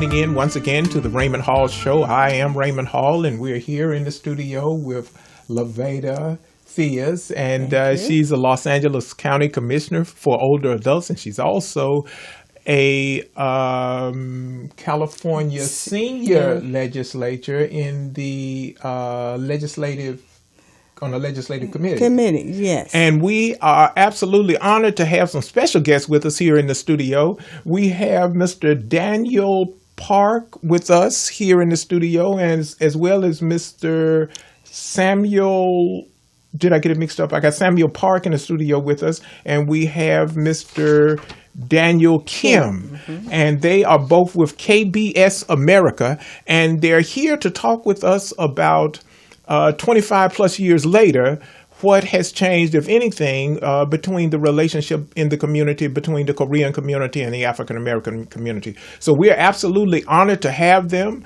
tuning in once again to the Raymond Hall Show. I am Raymond Hall, and we're here in the studio with Laveda Theas, and she's a Los Angeles County Commissioner for Older Adults, and she's also a California senior legislator in the legislative committee. Committee, yes. And we are absolutely honored to have some special guests with us here in the studio. We have Mr. Daniel Park with us here in the studio, and as well as Mr. Samuel. Did I get it mixed up? I got Samuel Park in the studio with us, and we have Mr. Daniel Kim, and they are both with KBS America, and they're here to talk with us about 25 plus years later, what has changed, if anything, between the relationship in the community, between the Korean community and the African American community. So we are absolutely honored to have them.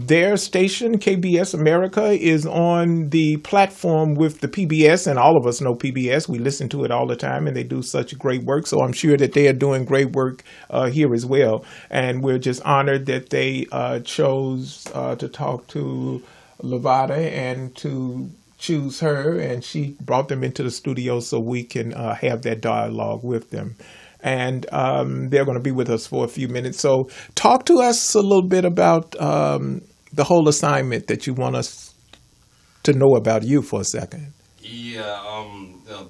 Their station, KBS America, is on the platform with the PBS, and all of us know PBS. We listen to it all the time, and they do such great work. So I'm sure that they are doing great work here as well. And we're just honored that they chose to talk to Laveda and to choose her, and she brought them into the studio so we can have that dialogue with them. And they're going to be with us for a few minutes. So talk to us a little bit about the whole assignment that you want us to know about you for a second. Yeah,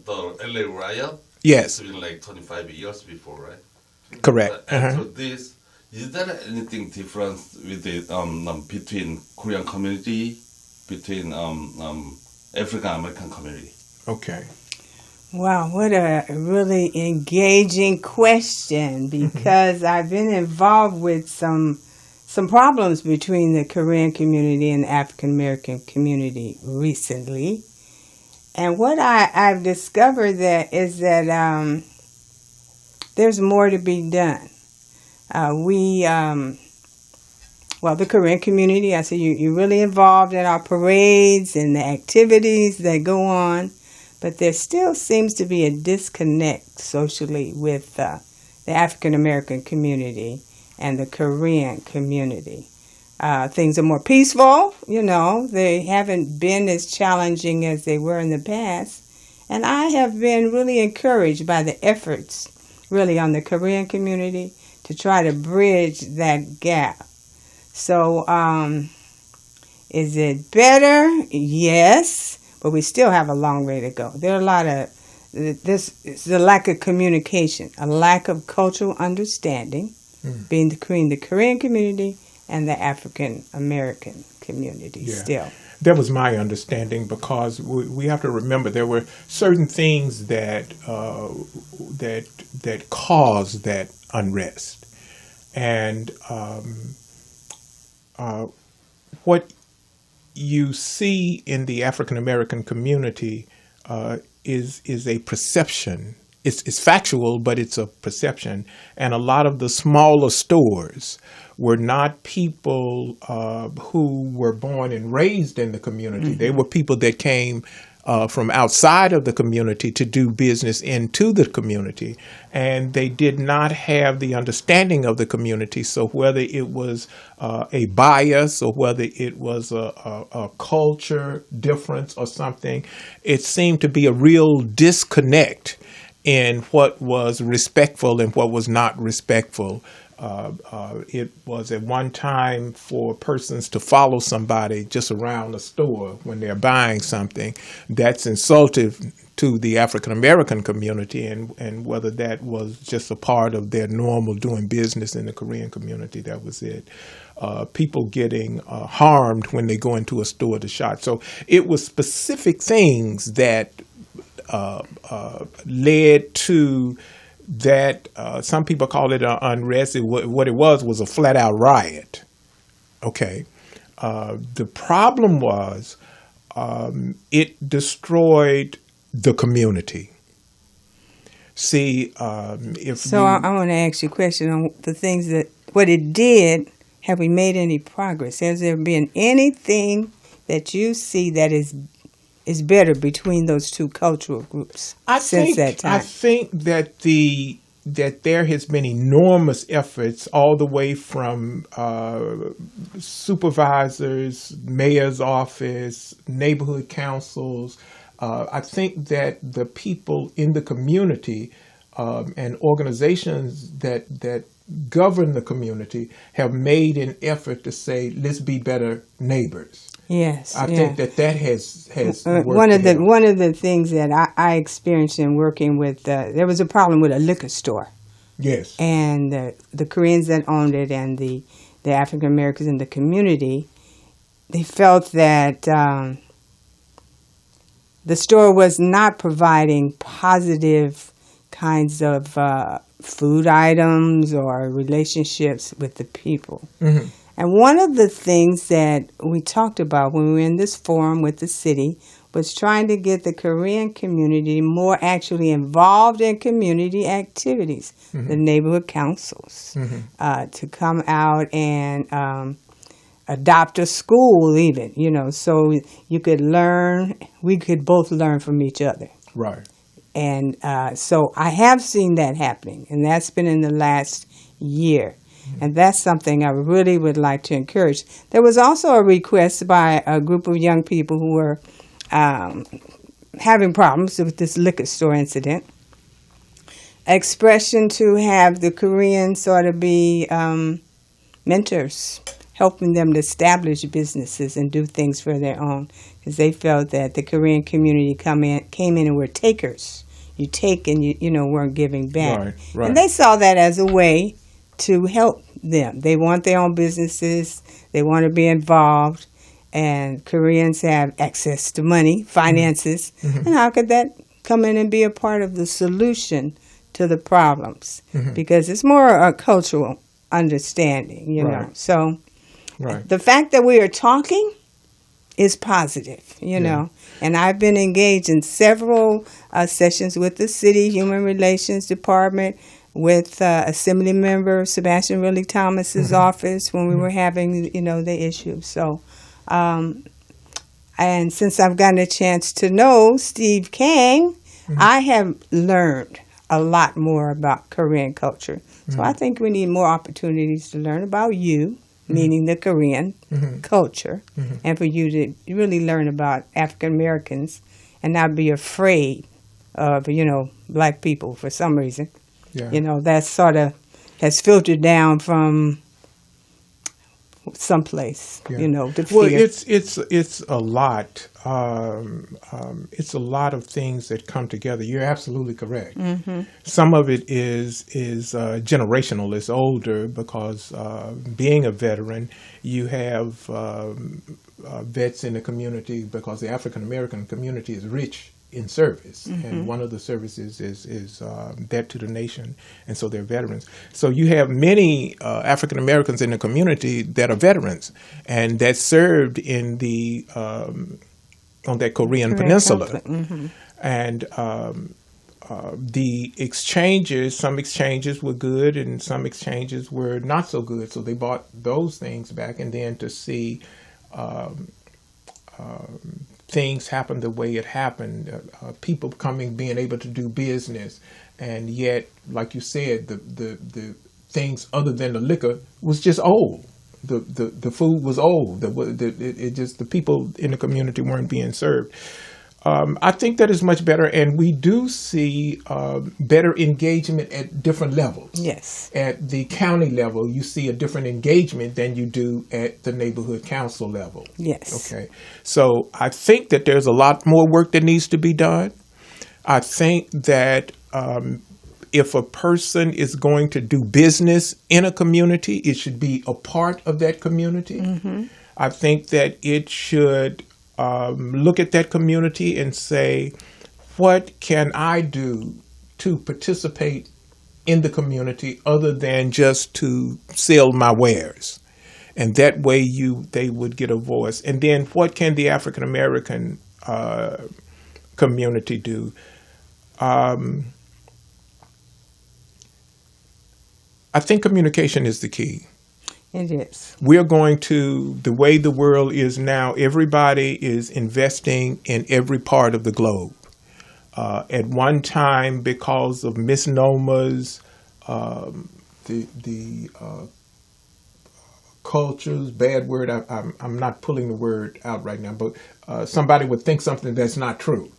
the LA riot. Yes. It's been like 25 years before, right? Correct. After this, is there anything different with the between Korean community, between African American community? Okay. Wow, what a really engaging question, because I've been involved with some problems between the Korean community and the African American community recently. And what I've discovered is that there's more to be done. The Korean community, I say you're really involved in our parades and the activities that go on, but there still seems to be a disconnect socially with the African American community and the Korean community. Things are more peaceful, they haven't been as challenging as they were in the past, and I have been really encouraged by the efforts really on the Korean community to try to bridge that gap. So, is it better? Yes, but we still have a long way to go. There are a lot of, this is a lack of communication, a lack of cultural understanding between the Korean community and the African American community still. That was my understanding, because we have to remember there were certain things that that caused that unrest, and what you see in the African American community is a perception. It's factual, but it's a perception. And a lot of the smaller stores were not people who were born and raised in the community. Mm-hmm. They were people that came from outside of the community to do business into the community. And they did not have the understanding of the community. So whether it was a bias or whether it was a culture difference or something, it seemed to be a real disconnect in what was respectful and what was not respectful. It was at one time for persons to follow somebody just around the store when they're buying something. That's insultive to the African American community, and whether that was just a part of their normal doing business in the Korean community, that was it. People getting harmed when they go into a store to shop. So it was specific things that led to that. Some people call it an unrest. What it was a flat out riot. Okay. The problem was it destroyed the community. See, I want to ask you a question on the things what it did. Have we made any progress? Has there been anything that you see that is better between those two cultural groups since that time? I think that the that there has been enormous efforts all the way from supervisors, mayor's office, neighborhood councils. I think that the people in the community and organizations that govern the community have made an effort to say, let's be better neighbors. Yes, I think that has worked one of the things that I experienced in working with there was a problem with a liquor store. Yes. And the Koreans that owned it and the African Americans in the community, they felt that the store was not providing positive kinds of food items or relationships with the people. Mm-hmm. And one of the things that we talked about when we were in this forum with the city was trying to get the Korean community more actually involved in community activities, mm-hmm. the neighborhood councils, mm-hmm. To come out and adopt a school even, so you could learn, we could both learn from each other. Right. And so I have seen that happening, and that's been in the last year. And that's something I really would like to encourage. There was also a request by a group of young people who were having problems with this liquor store incident. Expression to have the Koreans sort of be mentors, helping them to establish businesses and do things for their own, because they felt that the Korean community came in and were takers. You take and you weren't giving back. Right. And they saw that as a way to help them. They want their own businesses. They want to be involved. And Koreans have access to money, finances. Mm-hmm. And how could that come in and be a part of the solution to the problems? Mm-hmm. Because it's more a cultural understanding, you know. So the fact that we are talking is positive, you know. And I've been engaged in several sessions with the city Human Relations Department, with Assembly Member Sebastian Ridley Thomas's mm-hmm. office when we were having, the issue. So, and since I've gotten a chance to know Steve Kang, mm-hmm. I have learned a lot more about Korean culture. Mm-hmm. So I think we need more opportunities to learn about you, mm-hmm. meaning the Korean mm-hmm. culture, mm-hmm. and for you to really learn about African Americans and not be afraid of, black people for some reason. Yeah. That sort of has filtered down from someplace, the fear. Well, it's a lot. It's a lot of things that come together. You're absolutely correct. Mm-hmm. Some of it is generational. It's older because being a veteran, you have vets in the community because the African American community is rich in service, mm-hmm. and one of the services is debt to the nation, and so they're veterans. So you have many African Americans in the community that are veterans and that served in the on that Korean Peninsula, mm-hmm. and the exchanges. Some exchanges were good, and some exchanges were not so good. So they bought those things back, and then to see. Things happen the way it happened, people being able to do business, and yet, like you said, the things other than the liquor was just old. The food was old. The people in the community weren't being served. I think that is much better, and we do see better engagement at different levels. Yes. At the county level, you see a different engagement than you do at the neighborhood council level. Yes. Okay. So I think that there's a lot more work that needs to be done. I think that if a person is going to do business in a community, it should be a part of that community. Mm-hmm. I think that it should look at that community and say, what can I do to participate in the community other than just to sell my wares? And that way they would get a voice. And then what can the African American community do? I think communication is the key. It is. We're going to, the way the world is now, everybody is investing in every part of the globe. At one time, because of misnomers, the cultures, bad word. I'm not pulling the word out right now, but somebody would think something that's not true.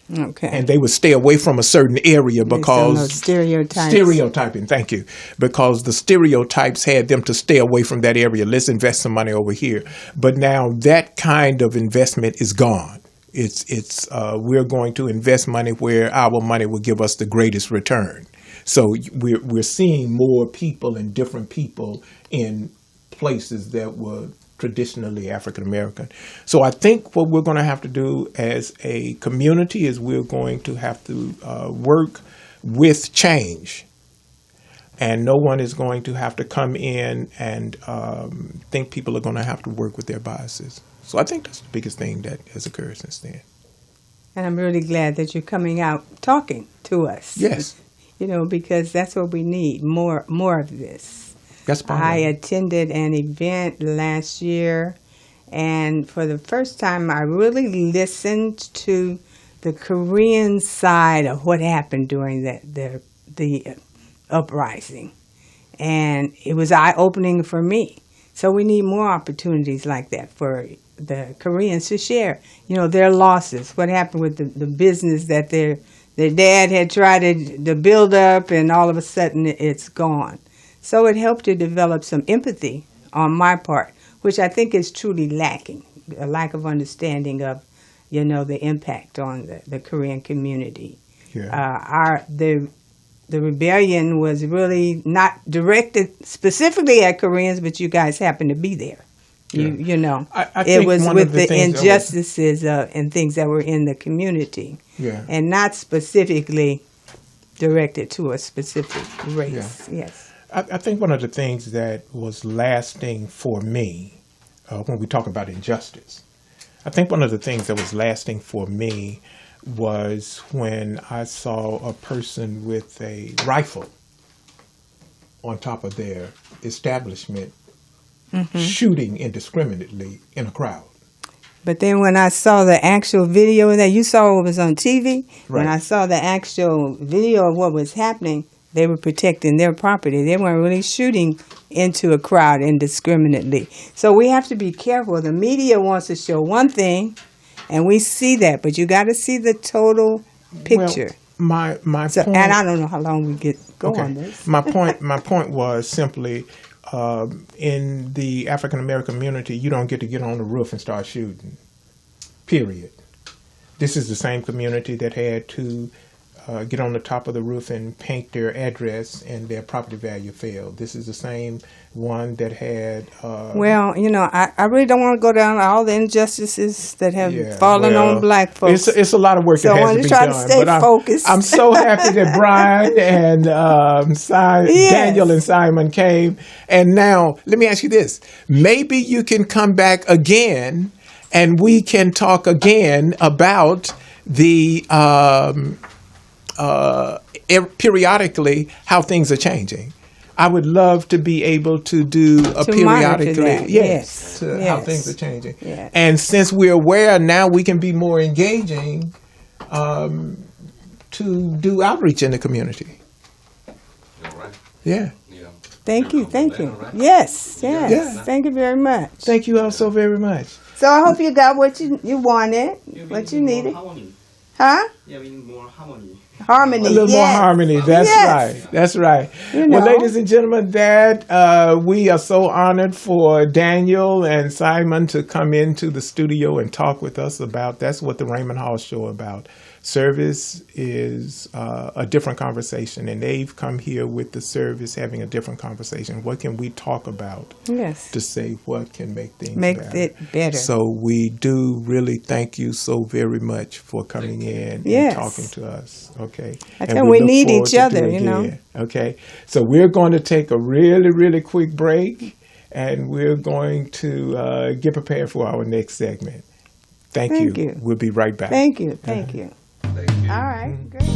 Okay. And they would stay away from a certain area Based on because those stereotypes. stereotyping. Thank you, because the stereotypes had them to stay away from that area. Let's invest some money over here. But now that kind of investment is gone. It's we're going to invest money where our money will give us the greatest return. So we're seeing more people and different people in places that were traditionally African American. So I think what we're going to have to do as a community is we're going to have to work with change. And no one is going to have to come in and think people are going to have to work with their biases. So I think that's the biggest thing that has occurred since then. And I'm really glad that you're coming out talking to us. Yes. You know, because that's what we need, more of this. That's part I of it. attended an event last year, and for the first time, I really listened to the Korean side of what happened during the uprising, and it was eye-opening for me. So we need more opportunities like that for the Koreans to share, you know, their losses. What happened with the business that their dad had tried to build up, and all of a sudden it's gone. So it helped to develop some empathy on my part, which I think is truly lacking, a lack of understanding of, you know, the impact on the Korean community. Yeah. The rebellion was really not directed specifically at Koreans, but you guys happened to be there. You know, I it think was one with of the the things that injustices and things that were in the community, Yeah. and not specifically directed to a specific race. Yeah. Yes. I think one of the things that was lasting for me, when we talk about injustice, I think one of the things that was lasting for me was when I saw a person with a rifle on top of their establishment shooting indiscriminately in a crowd. But then when I saw the actual video of that, you saw what was on TV. When Right. I saw the actual video of what was happening, they were protecting their property. They weren't really shooting into a crowd indiscriminately. So we have to be careful. The media wants to show one thing, and we see that, but you got to see the total picture. Well, my So, point, and I don't know how long we go on this. my point was simply in the African American community, you don't get on the roof and start shooting. Period. This is the same community that had to get on the top of the roof and paint their address, and their property value failed. This is the same one that had. Well, you know, I really don't want to go down all the injustices that have fallen well, on black folks. It's a lot of work So that I has want to to be try done. to stay but focused. I'm so happy that Brian and Yes. Daniel and Simon came. And now, let me ask you this. Maybe you can come back again and we can talk again about the periodically how things are changing. I would love to be able to do a To periodically, monitor that. Yes. to how Yes. things are changing. Yes. And since we're aware now, we can be more engaging to do outreach in the community. All right. Yeah. Yeah. Thank you, Welcome thank later, you. right? Yes, yes. Yeah. Thank you very much. Thank you all so very much. So I hope you got what you wanted, what you needed. Harmony. Huh? Yeah, we need more harmony. Harmony. A little more yes. harmony. That's Yes. right. That's right. You Well, know. ladies and gentlemen, we are so honored for Daniel and Simon to come into the studio and talk with us about. That's what the Raymond Hall Show about. Service is a different conversation, and they've come here with the service having a different conversation. What can we talk about Yes. to say what can make things Make better? it better. So we do really thank you so very much for coming in Yes. and talking to us. Okay. I And tell you, we look need forward each to other, doing you know. it. Okay. So we're going to take a really, really quick break, and we're going to get prepared for our next segment. Thank you. We'll be right back. Thank you. Thank you. Thank you. All right. Great.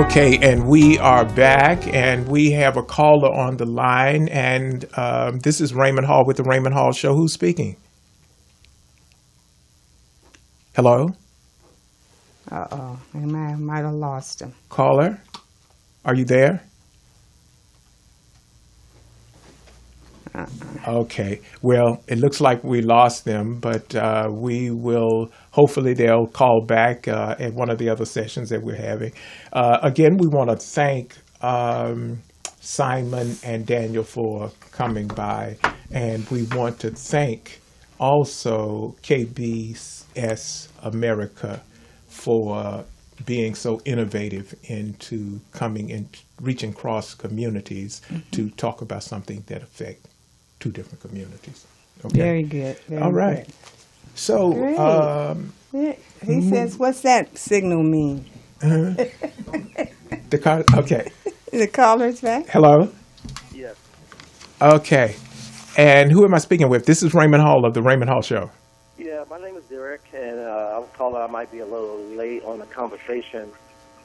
Okay, and we are back, and we have a caller on the line, and this is Raymond Hall with the Raymond Hall Show. Who's speaking? Hello? Uh-oh. I might have lost him. Caller? Are you there? Okay. Well, it looks like we lost them, but we will, hopefully they'll call back at one of the other sessions that we're having. Again, we want to thank Simon and Daniel for coming by, and we want to thank also KBS America for being so innovative into coming and reaching cross communities to talk about something that affects two different communities. Okay. Very good. Very All right. good. So, He says, what's that signal mean? okay. The caller's back? Hello? Yes. Okay. And who am I speaking with? This is Raymond Hall of the Raymond Hall Show. Yeah, my name is Derek, and I was told I might be a little late on the conversation,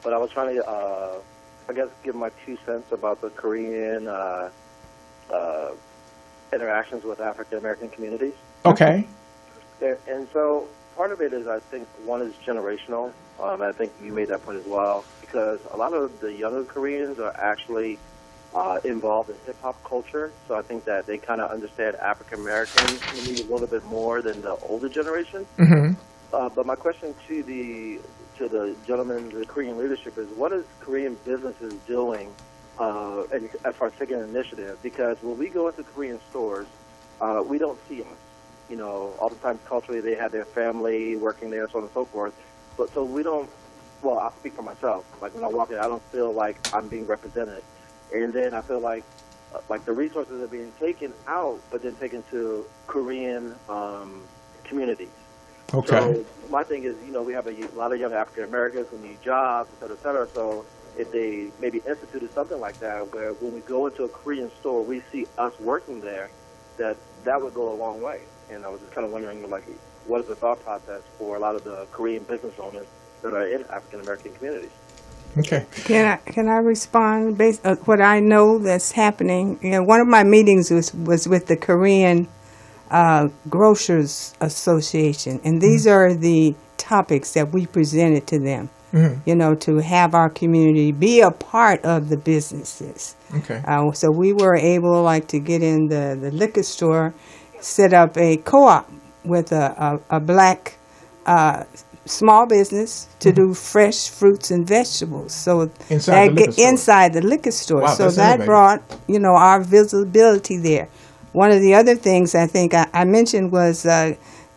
but I was trying to, I guess, give my 2 cents about the Korean interactions with African American communities. Okay. And so part of it is, I think, one is generational. I think you made that point as well, because a lot of the younger Koreans are actually involved in hip-hop culture, so I think that they kind of understand African Americans maybe a little bit more than the older generation. Mm-hmm. But my question to the gentleman, the Korean leadership, is what is Korean businesses doing as far as taking an initiative? Because when we go into Korean stores, we don't see us. You know, oftentimes culturally they have their family working there, so on and so forth. But so we don't. Well, I'll speak for myself. Like when I walk in, I don't feel like I'm being represented. And then I feel like the resources are being taken out, but then taken to Korean communities. Okay. So my thing is, you know, we have a lot of young African Americans who need jobs, et cetera, et cetera. So if they maybe instituted something like that, where when we go into a Korean store, we see us working there, that would go a long way. And I was just kind of wondering, like, what is the thought process for a lot of the Korean business owners that are in African American communities? Okay. Can I respond based on what I know that's happening? You know, one of my meetings was with the Korean Grocers Association, and these are the topics that we presented to them. Mm-hmm. You know, to have our community be a part of the businesses. Okay. So we were able, like, to get in the liquor store, set up a co-op with a black small business to do fresh fruits and vegetables. So inside the liquor store. Wow, so that brought, you know, our visibility there. One of the other things I think I mentioned was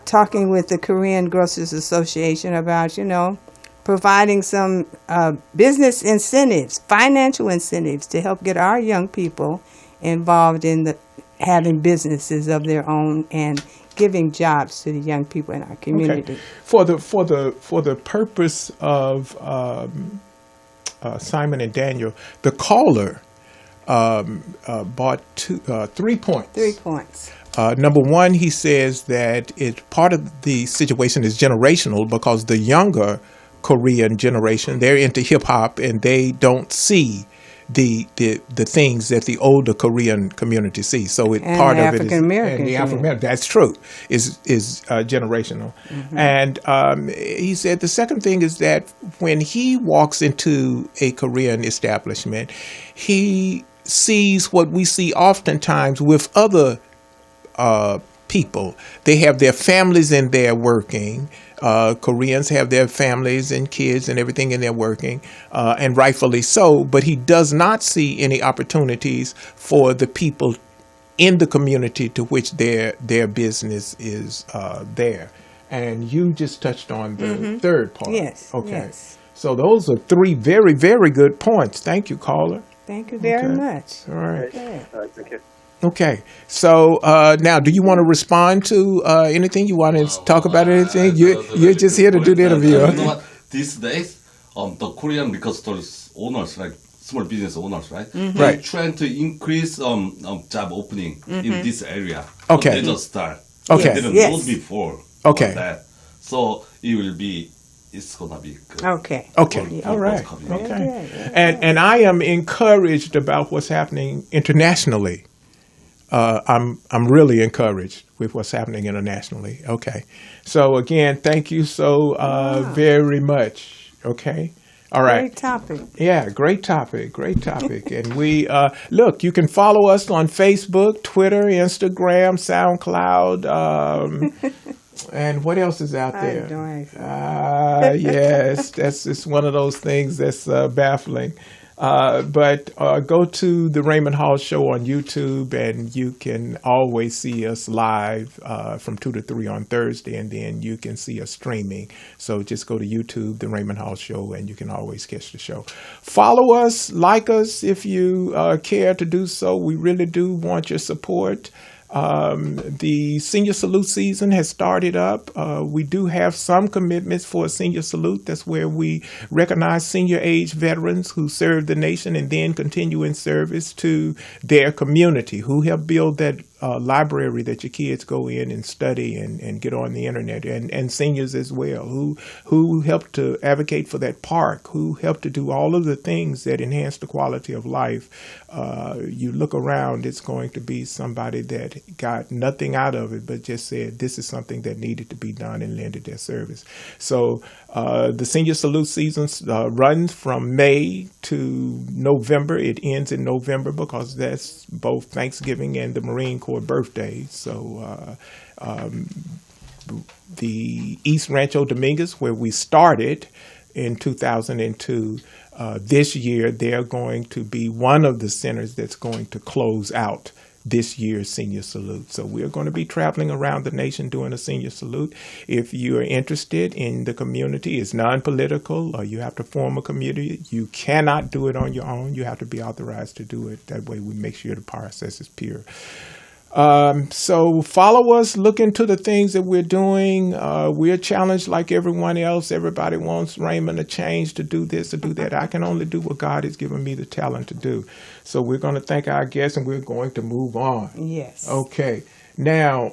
talking with the Korean Grocers Association about, you know, providing some business incentives, financial incentives to help get our young people involved in having businesses of their own and giving jobs to the young people in our community. Okay. For the purpose of Simon and Daniel, the caller bought 3 points. 3 points. Number one, he says that part of the situation is generational because the younger Korean generation, they're into hip hop and they don't see the things that the older Korean community sees. So part of it is African American. the African American. That's true. Is generational. Mm-hmm. And he said the second thing is that when he walks into a Korean establishment, he sees what we see oftentimes with other people. They have their families in there working. Koreans have their families and kids and everything in there working, and rightfully so. But he does not see any opportunities for the people in the community to which their business is there. And you just touched on the third part. Yes. Okay. Yes. So those are 3 very, very good points. Thank you, caller. Thank you very much. All right. Okay. All right, thank you. Okay, so now, do you want to respond to anything? You want to talk about anything? You're just here to do the interview. You know what? These days, the Korean liquor stores owners, like small business owners, right? Right. They're trying to increase job opening in this area. Okay. So they just start. Okay. They didn't Yes. know before. Okay. That. So it will be it's gonna be good. Okay. Okay. For All right. both communities. Okay. Very good, very And I am encouraged about what's happening internationally. I'm really encouraged with what's happening internationally. Okay. So again, thank you so very much. Okay. All right. Great topic. Yeah, great topic, great topic. And we look, you can follow us on Facebook, Twitter, Instagram, SoundCloud, and what else is out there? Yes, that's just one of those things that's baffling. But go to the Raymond Hall Show on YouTube, and you can always see us live from 2 to 3 on Thursday, and then you can see us streaming. So just go to YouTube, the Raymond Hall Show, and you can always catch the show. Follow us, like us if you care to do so. We really do want your support. The Senior Salute season has started up. We do have some commitments for a Senior Salute. That's where we recognize senior age veterans who serve the nation and then continue in service to their community, who help build that library that your kids go in and study and get on the internet, and seniors as well, who help to advocate for that park, who help to do all of the things that enhance the quality of life. You look around, it's going to be somebody that got nothing out of it, but just said this is something that needed to be done and lended their service. So the Senior Salute season runs from May to November. It ends in November because that's both Thanksgiving and the Marine Corps birthdays. So the East Rancho Dominguez, where we started in 2002, this year they're going to be one of the centers that's going to close out this year's Senior Salute. So we're going to be traveling around the nation doing a Senior Salute. If you are interested in the community, it's non-political, or you have to form a community. You cannot do it on your own. You have to be authorized to do it. That way we make sure the process is pure. So follow us, look into the things that we're doing. We're challenged like everyone else. Everybody wants Raymond to change, to do this, to do that. I can only do what God has given me the talent to do. So we're going to thank our guests, and we're going to move on. Yes. Okay. Now,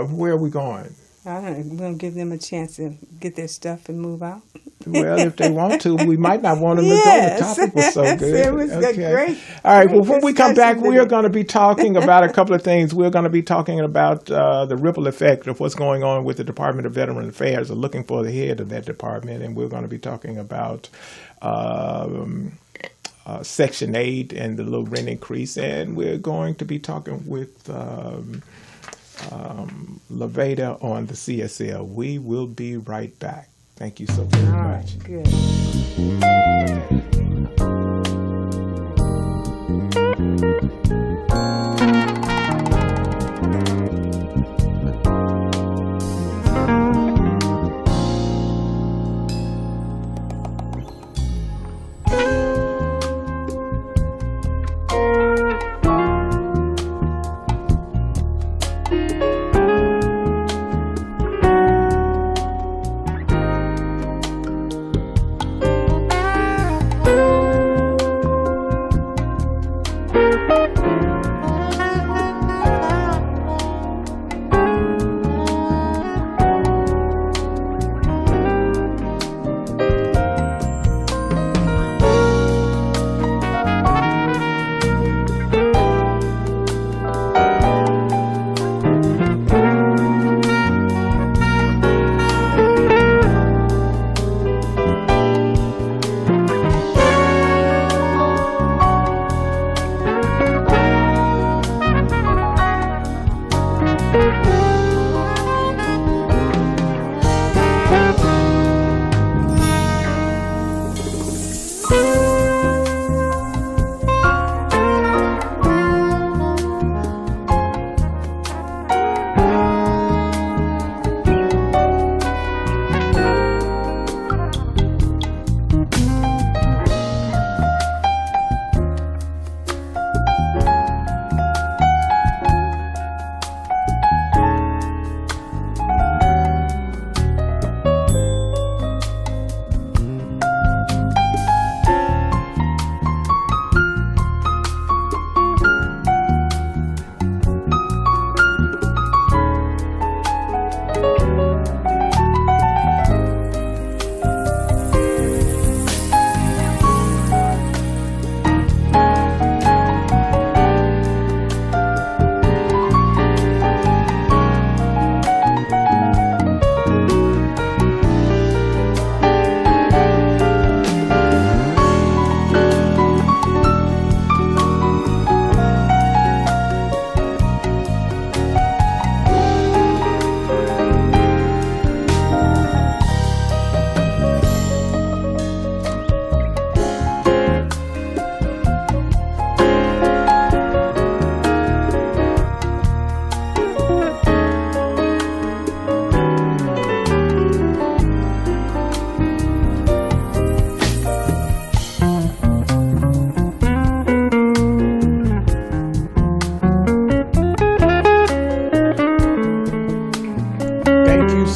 where are we going? I don't know. We're going to give them a chance to get their stuff and move out. Well, if they want to, we might not want them to Yes. go. The topic was so good. It was great. All right. Well, Great when we come back, discussion we are today. going to be talking about a couple of things. We're going to be talking about the ripple effect of what's going on with the Department of Veteran Affairs, or looking for the head of that department, and we're going to be talking about Section 8 and the little rent increase, and we're going to be talking with Laveda on the CSL. We will be right back. Thank you so very All much. right. Good.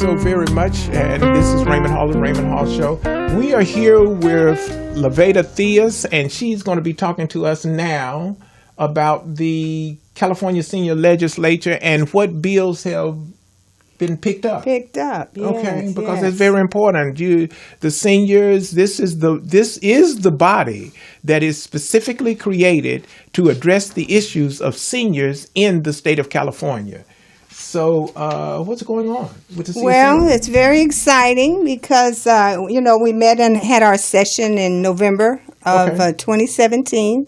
so very much. And this is Raymond Hall, the Raymond Hall Show. We are here with Laveda Theus, and she's going to be talking to us now about the California Senior Legislature and what bills have been picked up. Yes, Okay, because yes. it's very important. The seniors, this is the body that is specifically created to address the issues of seniors in the state of California. So, what's going on with the CSL? Well, it's very exciting because, we met and had our session in November of 2017.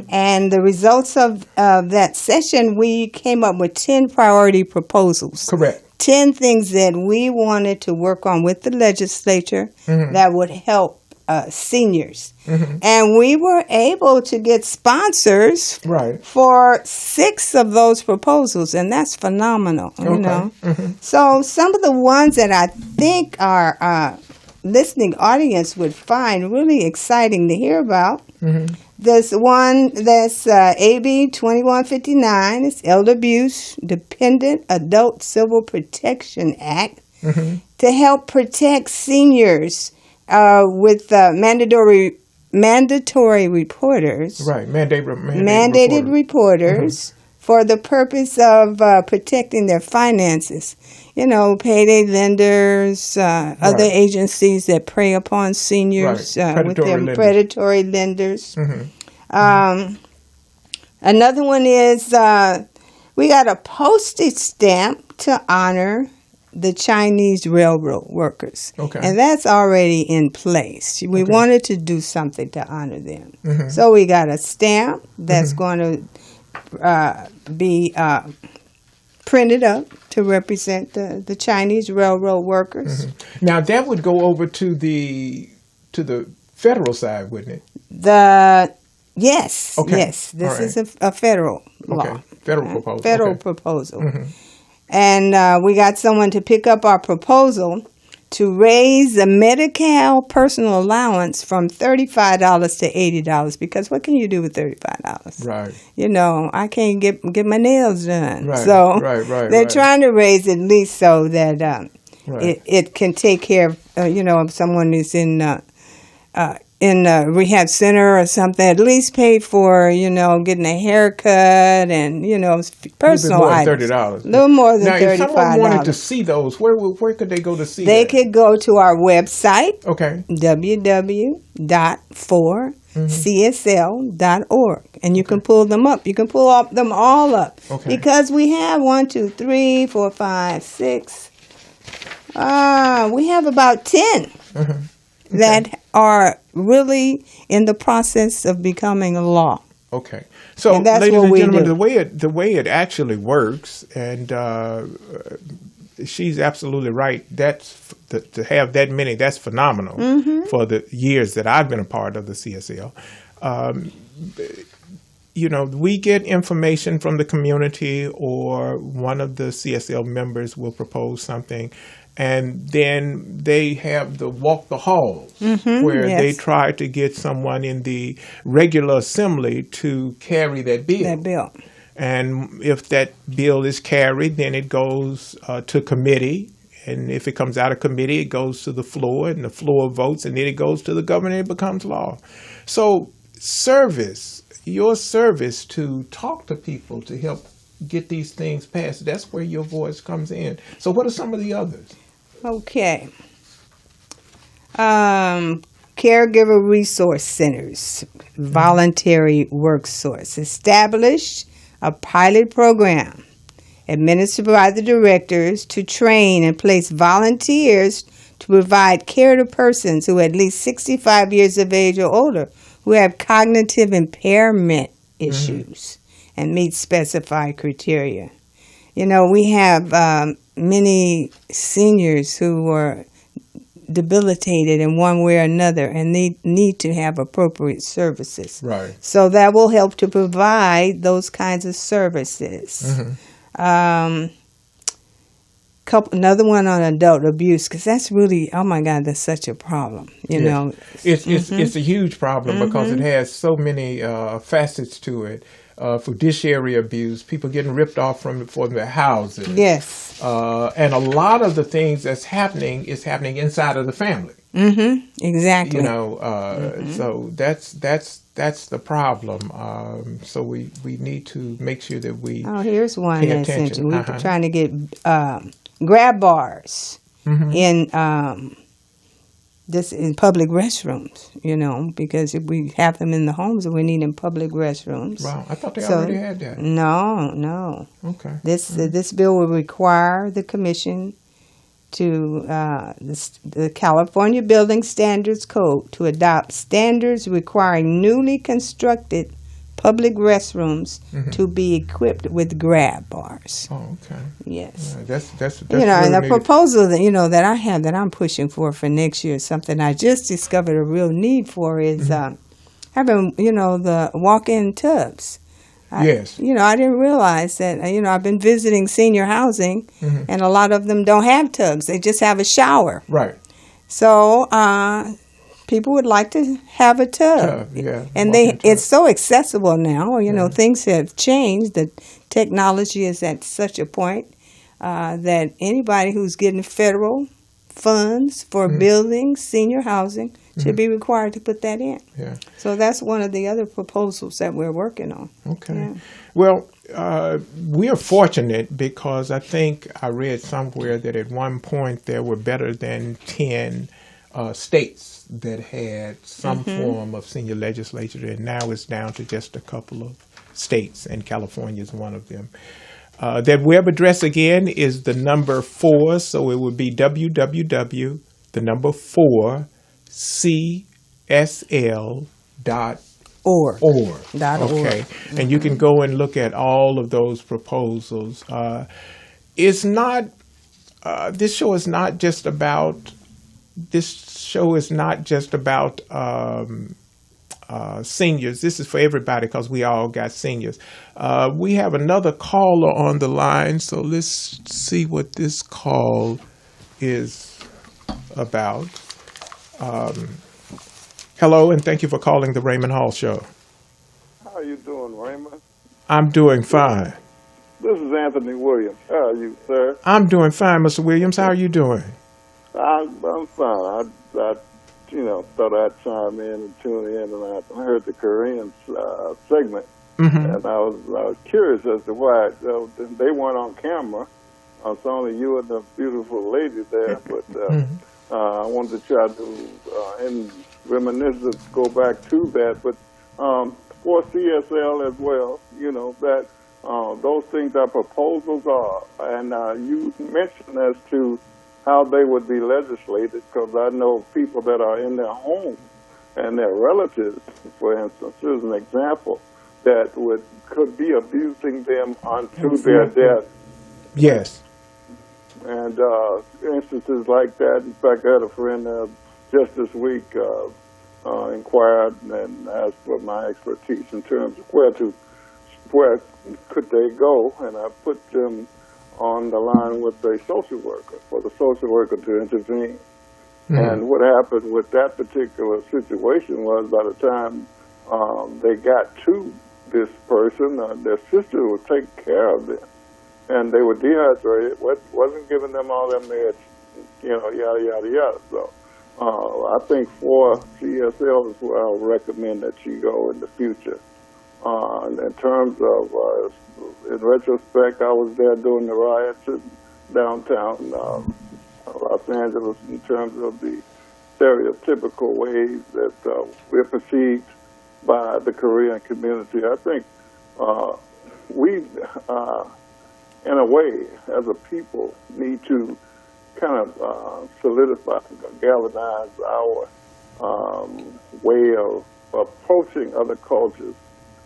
And the results of that session, we came up with 10 priority proposals. Correct. 10 things that we wanted to work on with the legislature that would help seniors. And we were able to get sponsors for 6 of those proposals, and that's phenomenal, you know. So some of the ones that I think our listening audience would find really exciting to hear about. There's one that's AB 2159. It's Elder Abuse Dependent Adult Civil Protection Act to help protect seniors with mandatory reporters. Right, mandated reporters for the purpose of protecting their finances. You know, payday lenders, other agencies that prey upon seniors with their predatory lenders. Another one is we got a postage stamp to honor the Chinese railroad workers. And that's already in place. We wanted to do something to honor them. So we got a stamp that's going to be printed up to represent the Chinese railroad workers. Now that would go over to the federal side, wouldn't it? Yes. This is a federal law. Federal proposal. And we got someone to pick up our proposal to raise the Medi-Cal personal allowance from $35 to $80, because what can you do with $35? Right. You know, I can't get my nails done. Right. So they're Right. trying to raise at least so that it can take care of, if someone is in a rehab center or something, at least pay for, getting a haircut and, personal items. $30. A little more than $35. Now, if someone wanted to see those, where could they go to see They that? could go to our website, Okay. www.4csl.org, and you can pull them up. You can pull them all up. Because we have 1, 2, 3, 4, 5, 6. We have about 10. That are really in the process of becoming a law. Okay. So, and that's ladies what and we gentlemen, do. the way it actually works, and she's absolutely right. That's to have that many. That's phenomenal for the years that I've been a part of the CSL. We get information from the community, or one of the CSL members will propose something. And then they have the walk the halls, where they try to get someone in the regular assembly to carry that bill. And if that bill is carried, then it goes to committee. And if it comes out of committee, it goes to the floor, and the floor votes, and then it goes to the governor, and it becomes law. So your service to talk to people to help get these things passed, that's where your voice comes in. So what are some of the others? Okay. Caregiver resource centers, voluntary work source. Establish a pilot program administered by the directors to train and place volunteers to provide care to persons who are at least 65 years of age or older who have cognitive impairment issues and meet specified criteria. We have many seniors who are debilitated in one way or another, and they need to have appropriate services. Right. So that will help to provide those kinds of services. Another one on adult abuse, because that's really, oh my God, that's such a problem. It's a huge problem because it has so many facets to it. for dish area abuse, people getting ripped off from their houses. Yes. And a lot of the things that's happening is happening inside of the family. Mm-hmm. Exactly. You know, so that's the problem. So we need to make sure that we here's one pay that's attention. interesting. We're trying to get grab bars in this in public restrooms, you know, because if we have them in the homes, we need in public restrooms. Wow, I thought they already had that. No. Okay. This bill will require the commission to the California Building Standards Code to adopt standards requiring newly constructed public restrooms to be equipped with grab bars. Oh, okay. Yes. Yeah, that's You know, really and the needed. proposal that I have that I'm pushing for next year, something I just discovered a real need for is having the walk-in tubs. Yes. I didn't realize that. I've been visiting senior housing, and a lot of them don't have tubs. They just have a shower. Right. So people would like to have a tub. Yeah. And walk-in tub. it's so accessible now. Things have changed. The technology is at such a point that anybody who's getting federal funds for building senior housing should be required to put that in. Yeah. So that's one of the other proposals that we're working on. Okay. Yeah. Well, we are fortunate because I think I read somewhere that at one point there were better than 10 states that had some form of senior legislature, and now it's down to just a couple of states, and California is one of them. That web address again is the number 4, so it would be www, the number 4, CSL.org. Okay, and you can go and look at all of those proposals. It's not. This show is not just about. Seniors. This is for everybody because we all got seniors. We have another caller on the line, so let's see what this call is about. Hello, and thank you for calling the Raymond Hall Show. How are you doing, Raymond? I'm doing fine. This is Anthony Williams. How are you, sir? I'm doing fine, Mr. Williams. How are you doing? I'm fine. I thought I'd chime in and tune in, and I heard the Korean segment, and I was curious as to why they weren't on camera. It's only you and the beautiful lady there, but I wanted to try to, in reminiscence, go back to that. But for CSL as well, that those things are proposals are, and you mentioned as to how they would be legislated, because I know people that are in their homes and their relatives, for instance, here's an example, that could be abusing them unto their death. Yes. And instances like that. In fact, I had a friend just this week inquired and asked for my expertise in terms of where could they go, and I put them on the line with a social worker for the social worker to intervene. And what happened with that particular situation was by the time they got to this person, their sister would take care of them. And they were dehydrated, wasn't giving them all their meds, yada, yada, yada. So I think for CSL is where I'll recommend that you go in the future. In terms of, in retrospect, I was there during the riots in downtown Los Angeles in terms of the stereotypical ways that we're perceived by the Korean community. I think we, in a way, as a people, need to kind of solidify, galvanize our way of approaching other cultures.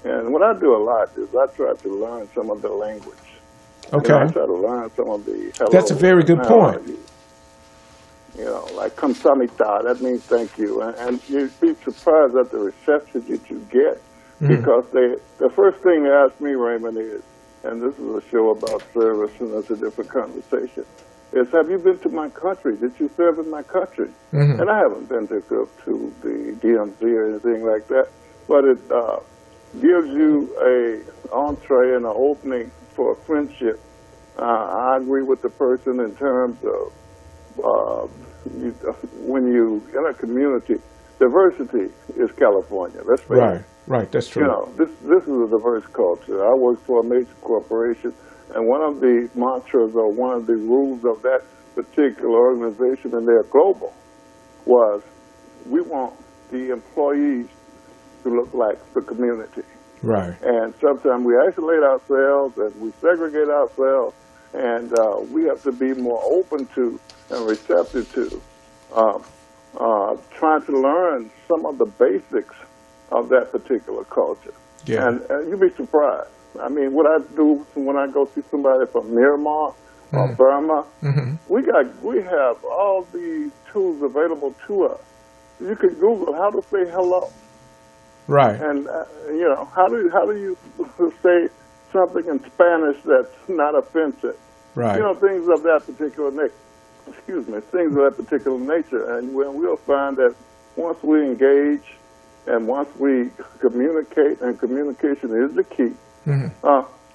And what I do a lot is I try to learn some of the language. Okay. I try to learn some of the hello. That's a very good point. Like kamsamita, that means thank you. And you'd be surprised at the reception that you get. Because the first thing they ask me, Raymond, is, and this is a show about service and it's a different conversation, is, have you been to my country? Did you serve in my country? And I haven't been to the DMZ or anything like that. But gives you a entree and an opening for a friendship. I agree with the person in terms of when you in a community, diversity is California. Let's face it. Right, that's true. You know, this is a diverse culture. I work for a major corporation, and one of the mantras or one of the rules of that particular organization, and they're global, was we want the employees to look like the community. Right. And sometimes we isolate ourselves and we segregate ourselves, and we have to be more open to and receptive to trying to learn some of the basics of that particular culture. Yeah. And you'd be surprised. I mean, what I do when I go see somebody from Myanmar or Burma, we have all the tools available to us. You can Google how to say hello. Right. And you know, how do you say something in Spanish that's not offensive? Right. You know, things of that particular nature. Things of that particular nature. And we'll find that once we engage and once we communicate, and communication is the key, you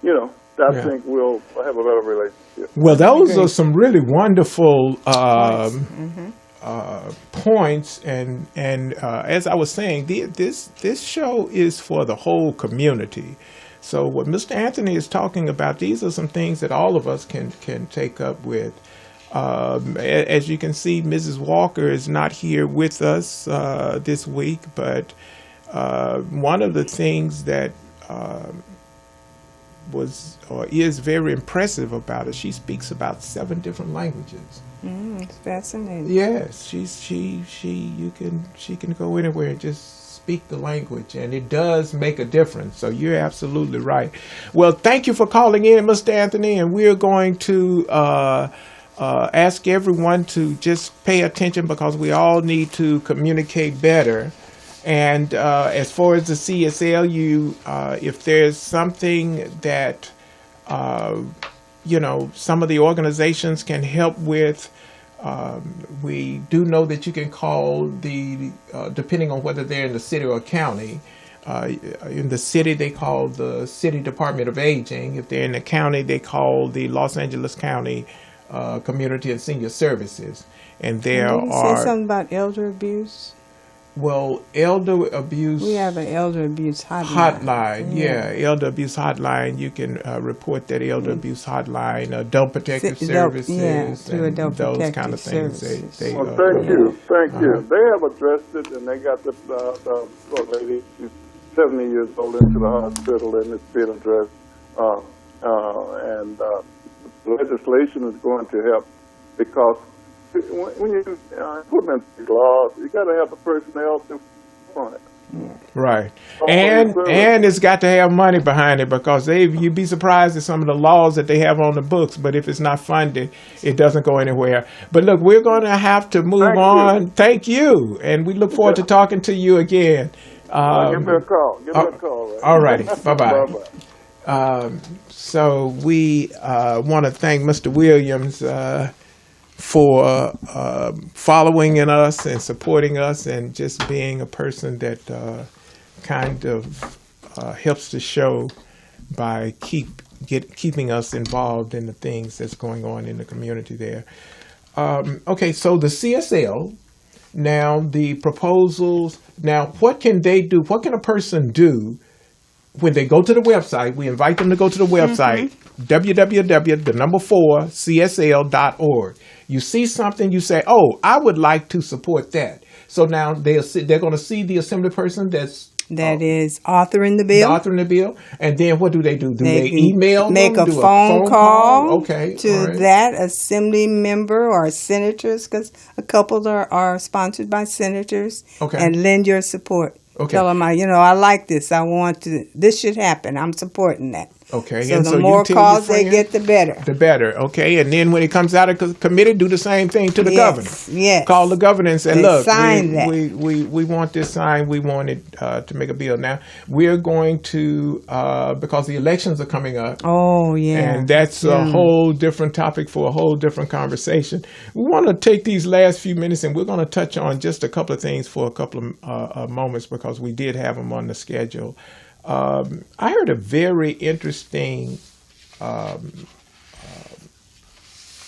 know, I think we'll have a better relationship. Well, those are some really wonderful points, and as I was saying, this show is for the whole community. So what Mr. Anthony is talking about, these are some things that all of us can take up with. As you can see, Mrs. Walker is not here with us this week, but one of the things that was or is very impressive about it, she speaks about 7 different languages. It's fascinating. Yes, she can go anywhere and just speak the language, and it does make a difference. So you're absolutely right. Well, thank you for calling in, Mr. Anthony, and we're going to ask everyone to just pay attention, because we all need to communicate better. And as far as the CSL, if there's something that some of the organizations can help with, we do know that you can call depending on whether they're in the city or county. In the city, they call the City Department of Aging. If they're in the county, they call the Los Angeles County Community and Senior Services. And there Did you are say something about elder abuse? Well, elder abuse. We have an elder abuse hotline. Yeah, elder abuse hotline. You can report that elder abuse hotline, adult protective services, through and adult those protective kind of things. services. They Well, thank you. They have addressed it, and they got the lady, she's 70 years old, into the hospital, and it's being addressed. And legislation is going to help, because when you implement these laws, you got to have the personnel to on it. Right, and it's got to have money behind it, because you'd be surprised at some of the laws that they have on the books, but if it's not funded, it doesn't go anywhere. But look, we're going to have to move on. Thank you, and we look forward to talking to you again. Give me a call. Right? All righty, bye-bye. So we want to thank Mr. Williams for following in us and supporting us, and just being a person that kind of helps the show by keeping us involved in the things that's going on in the community there. Okay, so the CSL, now the proposals, now what can they do? What can a person do when they go to the website? We invite them to go to the website, www.4csl.org. You see something, you say, oh, I would like to support that. So now they're going to see the assembly person that is authoring the bill. And then what do? Do they email them? Make a phone call to that assembly member or senators, because a couple are sponsored by senators, and lend your support. Okay. Tell them, I like this. This should happen. I'm supporting that. Okay. So the more calls they get, the better. The better. Okay. And then when it comes out of committee, do the same thing to the governor. Yes. Call the governor and say, look, we want this signed. We want it to make a bill. Now, we're going to, because the elections are coming up. Oh, yeah. And that's a whole different topic for a whole different conversation. We want to take these last few minutes, and we're going to touch on just a couple of things for a couple of moments, because we did have them on the schedule. I heard a very interesting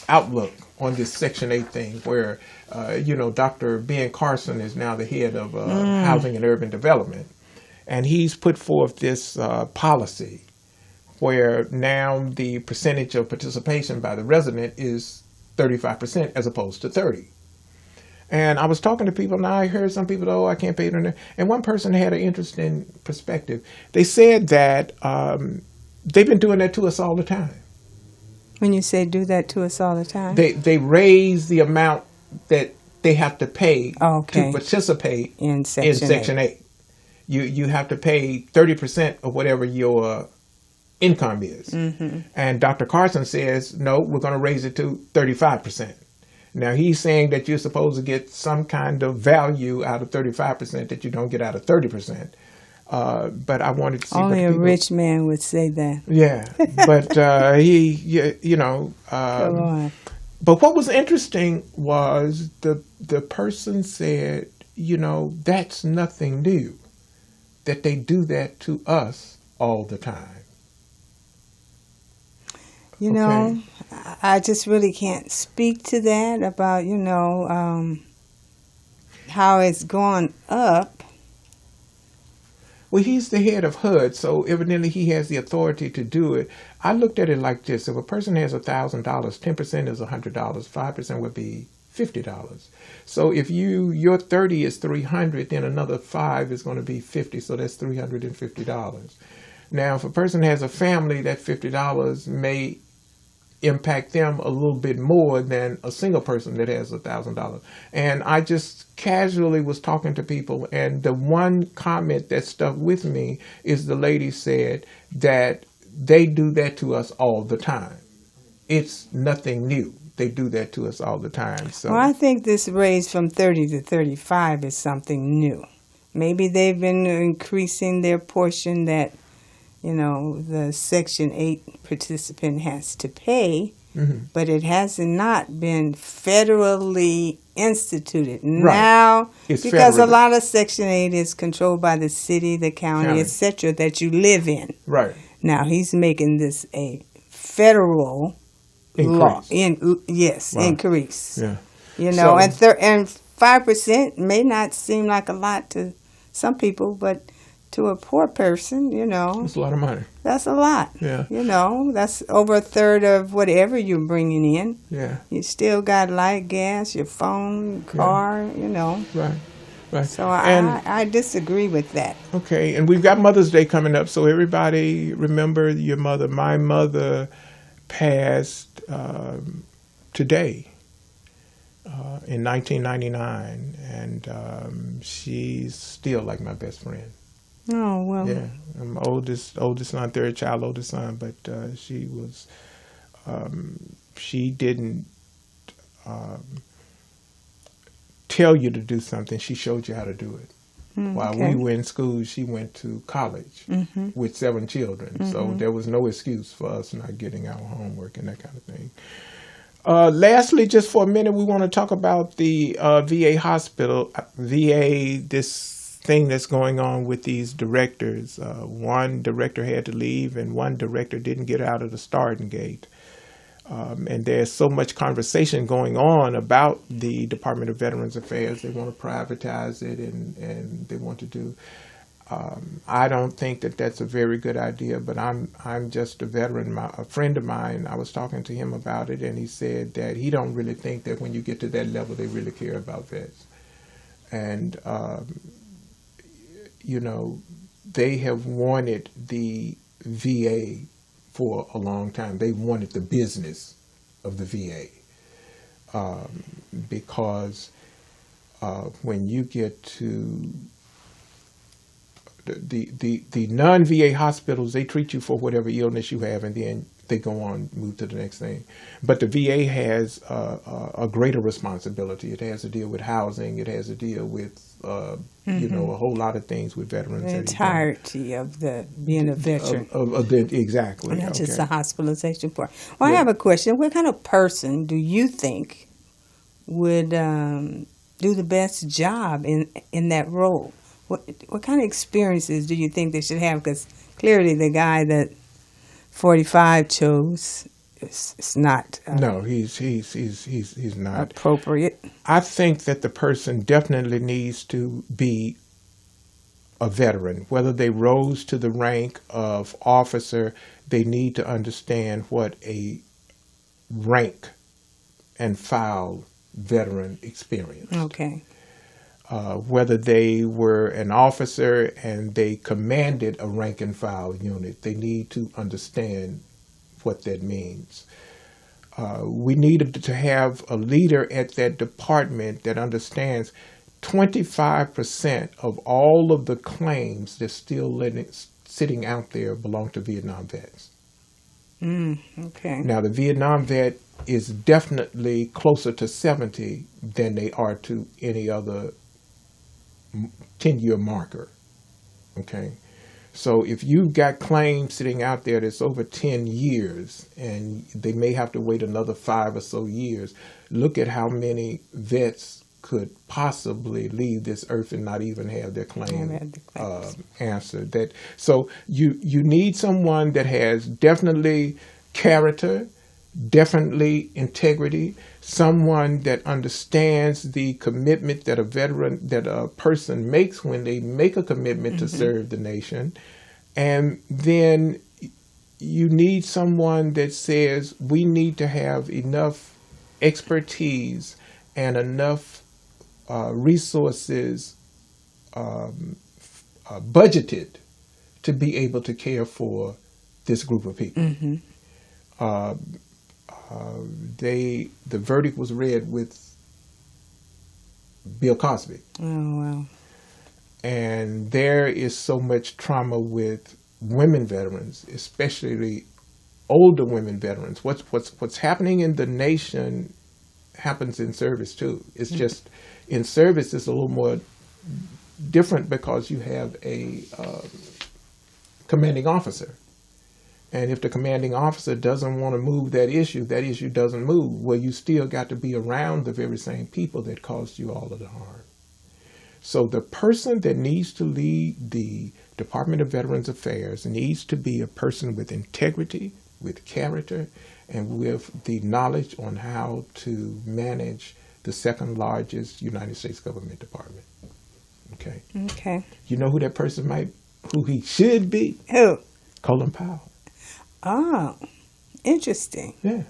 outlook on this Section 8 thing where, Dr. Ben Carson is now the head of Housing and Urban Development. And he's put forth this policy where now the percentage of participation by the resident is 35% as opposed to 30%. And I was talking to people, and I heard some people, I can't pay it. And one person had an interesting perspective. They said that they've been doing that to us all the time. When you say do that to us all the time? They raise the amount that they have to pay to participate in Section 8. You have to pay 30% of whatever your income is. Mm-hmm. And Dr. Carson says, no, we're going to raise it to 35%. Now, he's saying that you're supposed to get some kind of value out of 35% that you don't get out of 30%. But I wanted to see only a rich man would say that. Yeah, but Go on. But what was interesting was the person said, that's nothing new, that they do that to us all the time. I just really can't speak to that about, how it's gone up. Well, he's the head of HUD, so evidently he has the authority to do it. I looked at it like this. If a person has $1,000, 10% is $100, 5% would be $50. So if your 30 is $300, then another 5 is going to be $50, so that's $350. Now, if a person has a family, that $50 may impact them a little bit more than a single person that has $1,000. And I just casually was talking to people, and the one comment that stuck with me is the lady said that they do that to us all the time. It's nothing new. They do that to us all the time. So, well, I think this raise from 30 to 35 is something new. Maybe they've been increasing their portion that the Section 8 participant has to pay, but it has not been federally instituted. Right. Now, it's because federally. a lot of Section 8 is controlled by the city, the county. etc., that you live in. Right. Now, he's making this a federal law. Increase. Increase. Yeah. And 5% may not seem like a lot to some people, but to a poor person, it's a lot of money. That's a lot. Yeah. That's over a third of whatever you're bringing in. Yeah. You still got light, gas, your phone, car, Right. Right. So I disagree with that. Okay, and we've got Mother's Day coming up, so everybody remember your mother. My mother passed today in 1999, and she's still like my best friend. Oh, well. Yeah, I'm oldest son, third child, oldest son, but she was, she didn't tell you to do something, she showed you how to do it. While we were in school, she went to college with 7 children, so there was no excuse for us not getting our homework and that kind of thing. Lastly, just for a minute, we want to talk about the VA hospital, this thing that's going on with these directors. One director had to leave, and one director didn't get out of the starting gate. And there's so much conversation going on about the Department of Veterans Affairs. They want to privatize it, and they want to do. I don't think that that's a very good idea, but I'm just a veteran. A friend of mine, I was talking to him about it, and he said that he don't really think that when you get to that level, they really care about vets. And they have wanted the VA for a long time. They wanted the business of the VA because when you get to the non-VA hospitals, they treat you for whatever illness you have, and then they go on, move to the next thing. But the VA has a greater responsibility. It has to deal with housing. It has to deal with a whole lot of things with veterans. The entirety of being a veteran. Exactly. Not just the hospitalization part. Well, I have a question. What kind of person do you think would do the best job in that role? what kind of experiences do you think they should have? Because clearly the guy that 45 chose is not No, he's not. appropriate. I think that the person definitely needs to be a veteran. Whether they rose to the rank of officer, they need to understand what a rank and file veteran experience. Okay. Whether they were an officer and they commanded a rank and file unit, they need to understand what that means. We need to have a leader at that department that understands 25% of all of the claims that's still sitting out there belong to Vietnam vets. Okay. Now, the Vietnam vet is definitely closer to 70 than they are to any other 10-year marker. Okay? So if you've got claims sitting out there that's over 10 years and they may have to wait another 5 or so years, look at how many vets could possibly leave this earth and not even have their claim answered. So you need someone that has definitely character, definitely integrity, someone that understands the commitment that a person makes when they make a commitment to serve the nation. And then you need someone that says we need to have enough expertise and enough resources budgeted to be able to care for this group of people. The verdict was read with Bill Cosby. Oh, wow. And there is so much trauma with women veterans, especially older women veterans. What's happening in the nation happens in service too. It's just in service it's a little more different because you have a commanding officer. And if the commanding officer doesn't want to move that issue doesn't move. Well, you still got to be around the very same people that caused you all of the harm. So the person that needs to lead the Department of Veterans Affairs needs to be a person with integrity, with character, and with the knowledge on how to manage the second largest United States government department. Okay. Okay. You know who that person who he should be? Who? Colin Powell. Oh, interesting. Yeah.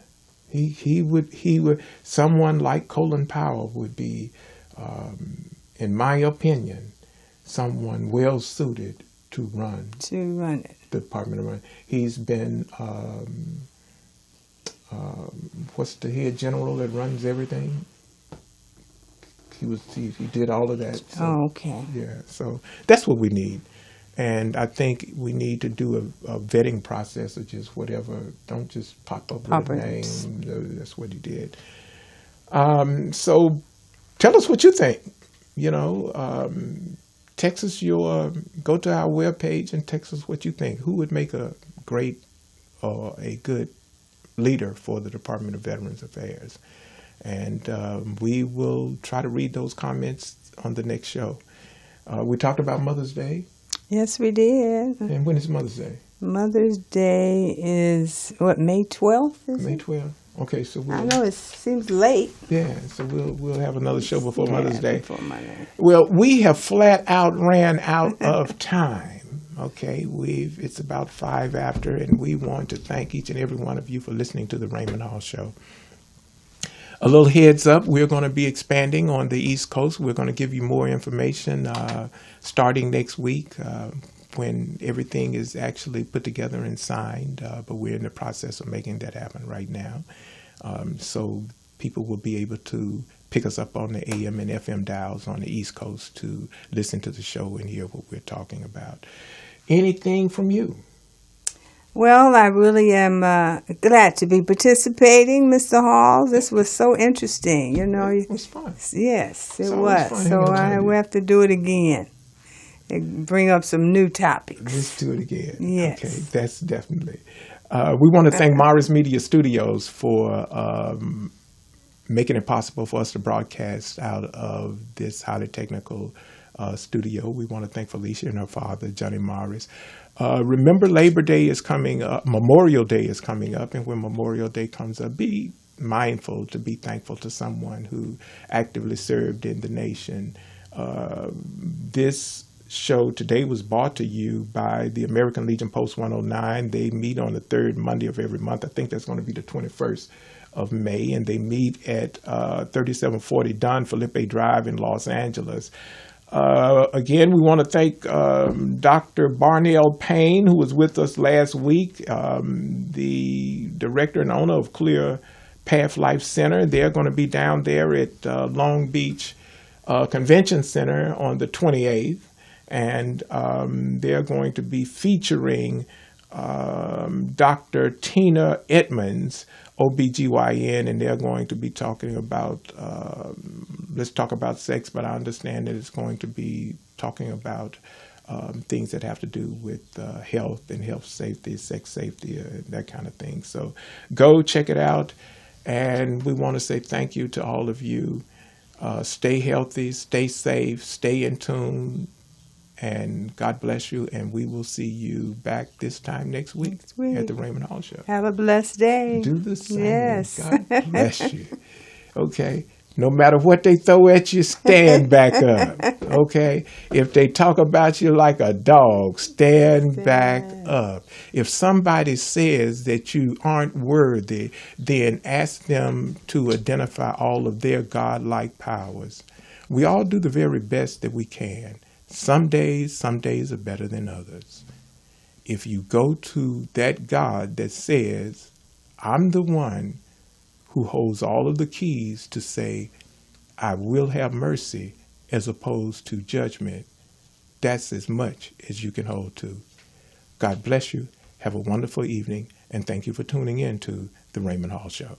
He would, someone like Colin Powell would be, in my opinion, someone well suited to run it. the Department of Veterans. He's been, what's the head general that runs everything? He did all of that. So, Oh, okay. yeah, so that's what we need. And I think we need to do a vetting process of just whatever. Don't just pop up with a name. That's what he did. So tell us what you think. Text us go to our webpage and text us what you think. Who would make a great or a good leader for the Department of Veterans Affairs? And we will try to read those comments on the next show. We talked about Mother's Day. Yes, we did. And when is Mother's Day? Mother's Day is, May 12th? May 12th. Okay, so I know it seems late. Yeah, so we'll have another show before Mother's Day. Before Mother's Day. Well, we have flat out ran out of time. Okay, it's about 5 after, and we want to thank each and every one of you for listening to the Raymond Hall Show. A little heads up, we're going to be expanding on the East Coast. We're going to give you more information starting next week when everything is actually put together and signed. But we're in the process of making that happen right now. So people will be able to pick us up on the AM and FM dials on the East Coast to listen to the show and hear what we're talking about. Anything from you? Well, I really am glad to be participating, Mr. Hall. This was so interesting. It was fun. Yes, it It's was. always fun So hanging out with you. we have to do it again and bring up some new topics. Let's do it again. Yes. Okay, that's definitely. We want to thank Morris Media Studios for making it possible for us to broadcast out of this highly technical studio. We want to thank Felicia and her father, Johnny Morris. Remember, Labor Day is coming up. Memorial Day is coming up. And when Memorial Day comes up, be mindful to be thankful to someone who actively served in the nation. This show today was brought to you by the American Legion Post 109. They meet on the third Monday of every month. I think that's going to be the 21st of May, and they meet at 3740 Don Felipe Drive in Los Angeles. Again, we want to thank Dr. Barnell Payne, who was with us last week, the director and owner of Clear Path Life Center. They're going to be down there at Long Beach Convention Center on the 28th, and they're going to be featuring Dr. Tina Edmonds, OBGYN, and they're going to be talking about, let's talk about sex, but I understand that it's going to be talking about things that have to do with health and health safety, sex safety, that kind of thing. So go check it out. And we want to say thank you to all of you. Stay healthy, stay safe, stay in tune, and God bless you. And we will see you back this time next week at the Raymond Hall Show. Have a blessed day. Do the same. Yes. God bless you. Okay. No matter what they throw at you, stand back up. Okay? If they talk about you like a dog, stand back up. If somebody says that you aren't worthy, then ask them to identify all of their God-like powers. We all do the very best that we can. Some days are better than others. If you go to that God that says, I'm the one who holds all of the keys to say, I will have mercy as opposed to judgment, that's as much as you can hold to. God bless you. Have a wonderful evening, and thank you for tuning in to The Raymond Hall Show.